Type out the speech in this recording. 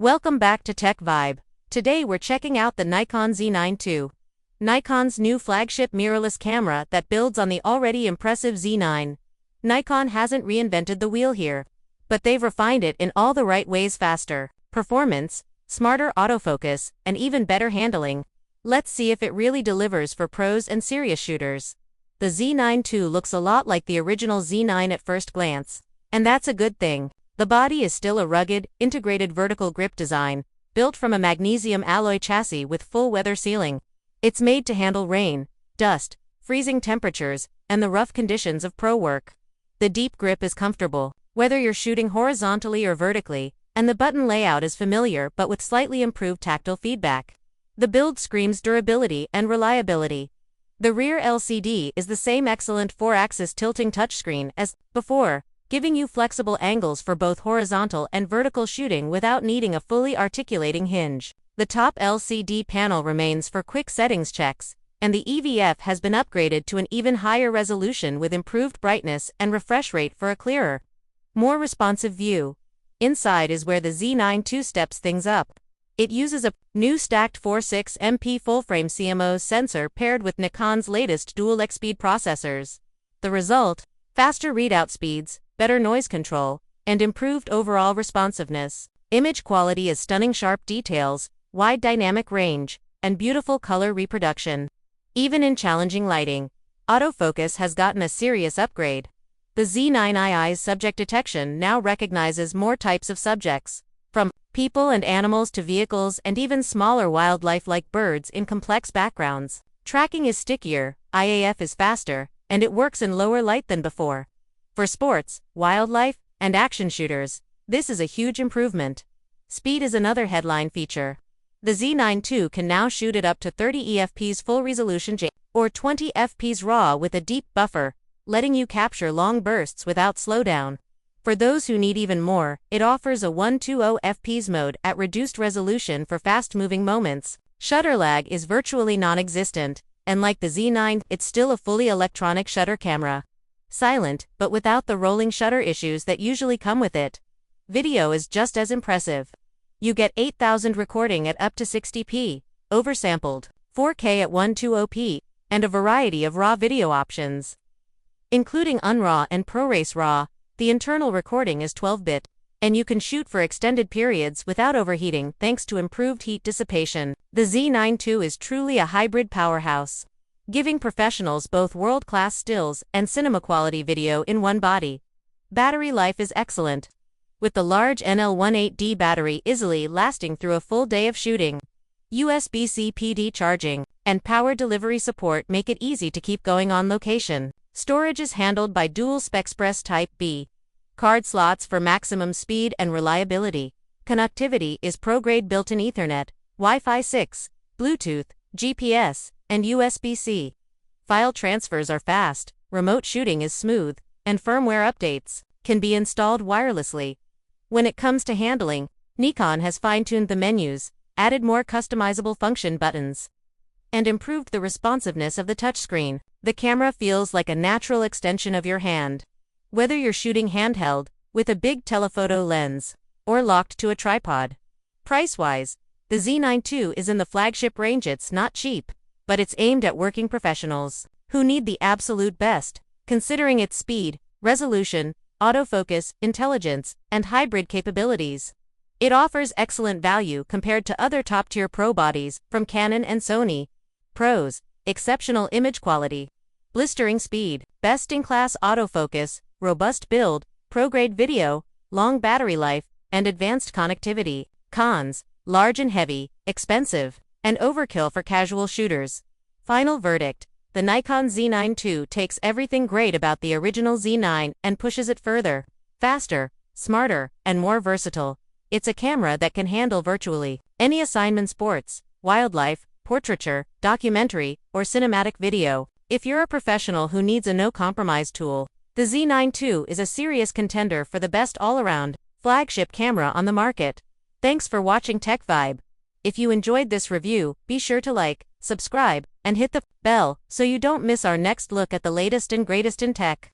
Welcome back to Tech Vibe. Today we're checking out the Nikon Z9 II. Nikon's new flagship mirrorless camera that builds on the already impressive Z9. Nikon hasn't reinvented the wheel here, but they've refined it in all the right ways: faster performance, smarter autofocus, and even better handling. Let's see if it really delivers for pros and serious shooters. The Z9 II looks a lot like the original Z9 at first glance, and that's a good thing. The body is still a rugged, integrated vertical grip design, built from a magnesium alloy chassis with full weather sealing. It's made to handle rain, dust, freezing temperatures, and the rough conditions of pro work. The deep grip is comfortable, whether you're shooting horizontally or vertically, and the button layout is familiar but with slightly improved tactile feedback. The build screams durability and reliability. The rear LCD is the same excellent 4-axis tilting touchscreen as before, giving you flexible angles for both horizontal and vertical shooting without needing a fully articulating hinge. The top LCD panel remains for quick settings checks, and the EVF has been upgraded to an even higher resolution with improved brightness and refresh rate for a clearer, more responsive view. Inside is where the Z9 II steps things up. It uses a new stacked 4.6 MP full-frame CMOS sensor paired with Nikon's latest dual X-speed processors. The result? Faster readout speeds, better noise control, and improved overall responsiveness. Image quality is stunning: sharp details, wide dynamic range, and beautiful color reproduction. Even in challenging lighting, autofocus has gotten a serious upgrade. The Z9 II's subject detection now recognizes more types of subjects, from people and animals to vehicles and even smaller wildlife like birds in complex backgrounds. Tracking is stickier, IAF is faster, and it works in lower light than before. For sports, wildlife, and action shooters, this is a huge improvement. Speed is another headline feature. The Z9 II can now shoot at up to 30 EFP's full resolution J or 20 FP's RAW with a deep buffer, letting you capture long bursts without slowdown. For those who need even more, it offers a 120 FP's mode at reduced resolution for fast-moving moments. Shutter lag is virtually non-existent, and like the Z9, it's still a fully electronic shutter camera. Silent, but without the rolling shutter issues that usually come with it. Video is just as impressive. You get 8000 recording at up to 60p, oversampled, 4K at 120p, and a variety of RAW video options. Including UnRAW and ProRes RAW, the internal recording is 12-bit, and you can shoot for extended periods without overheating thanks to improved heat dissipation. The Z9 II is truly a hybrid powerhouse, giving professionals both world-class stills and cinema-quality video in one body. Battery life is excellent, with the large NL18D battery easily lasting through a full day of shooting. USB-C PD charging and power delivery support make it easy to keep going on location. Storage is handled by dual-spec Express Type-B card slots for maximum speed and reliability. Connectivity is pro-grade built-in Ethernet, Wi-Fi 6, Bluetooth, GPS, and USB-C. File transfers are fast, remote shooting is smooth, and firmware updates can be installed wirelessly. When it comes to handling, Nikon has fine-tuned the menus, added more customizable function buttons, and improved the responsiveness of the touchscreen. The camera feels like a natural extension of your hand. Whether you're shooting handheld, with a big telephoto lens, or locked to a tripod. Price-wise, the Z9 II is in the flagship range. It's not cheap, but it's aimed at working professionals who need the absolute best, considering its speed, resolution, autofocus, intelligence, and hybrid capabilities. It offers excellent value compared to other top-tier pro bodies from Canon and Sony. Pros: exceptional image quality, blistering speed, best-in-class autofocus, robust build, pro-grade video, long battery life, and advanced connectivity. Cons: large and heavy, expensive, and overkill for casual shooters. Final verdict: the Nikon Z9 II takes everything great about the original Z9 and pushes it further. Faster, smarter, and more versatile. It's a camera that can handle virtually any assignment: sports, wildlife, portraiture, documentary, or cinematic video. If you're a professional who needs a no-compromise tool, the Z9 II is a serious contender for the best all-around flagship camera on the market. Thanks for watching Tech Vibe. If you enjoyed this review, be sure to like, subscribe, and hit the bell so you don't miss our next look at the latest and greatest in tech.